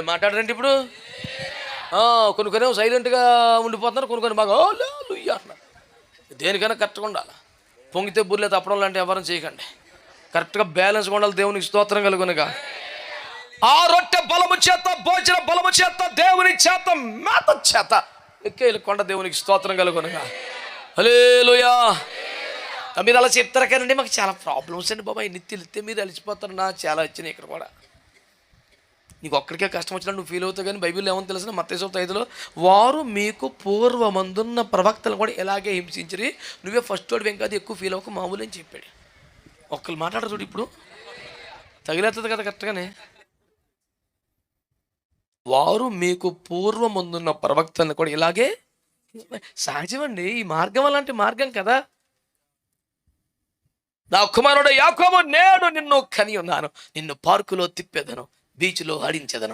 మాట్లాడరండి ఇప్పుడు. కొన్ని సైలెంట్గా ఉండిపోతున్నారు, కొన్ని బాగా అంటున్నారు. దేనికైనా కరెక్ట్గా ఉండాలి. పొంగితే బుర్లే తప్పడం లాంటి ఎవరం చేయకండి. కరెక్ట్గా బ్యాలెన్స్గా ఉండాలి. దేవునికి స్తోత్రం కలుగునుగా. ఆ రొట్టె బలము చేత, భోజన బలము చేత, దేవుని చేత, మేత చేత ఎక్కేలు కొండ దేవునికి స్తోత్రం కలుగునుగా. హల్లెలూయా. మీరు అలా చెప్తారు కదండి, మాకు చాలా ప్రాబ్లమ్స్ అండి బాబా, ఎన్ని తెలిస్తే మీరు అలిసిపోతారు. నా చాలా వచ్చినాయి ఇక్కడ కూడా. నీకు ఒక్కడికే కష్టం వచ్చినా నువ్వు ఫీల్ అవుతావు. కానీ బైబిల్ ఏమని తెలిసిన మత్తయి 5:5 వారు మీకు పూర్వమందున్న ప్రవక్తలు కూడా ఇలాగే హింసించరి, నువ్వే ఫస్ట్ వాడు కాదు, ఎక్కువ ఫీల్ అవ్వక మామూలు అని చెప్పాడు. ఒక్కరు మాట్లాడరు చూడు, ఇప్పుడు తగిలేస్తుంది కదా కరెక్ట్గానే. వారు మీకు పూర్వమందున్న ప్రవక్తలను కూడా ఇలాగే. సహజమండి, ఈ మార్గం అలాంటి మార్గం కదా. నా కుమారుడు యాకోబు, నేడు నిన్ను కని ఉన్నాను, నిన్ను పార్కులో తిప్పేదను, బీచ్లో ఆడించేదను.